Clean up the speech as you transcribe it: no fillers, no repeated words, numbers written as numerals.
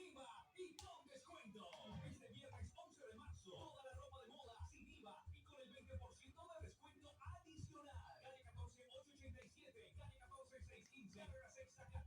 IVA y con descuento. Este viernes 11 de marzo, toda la ropa de moda sin IVA y con el 20% de descuento adicional. Calle 14, 887, calle 14, 615, carrera sexta,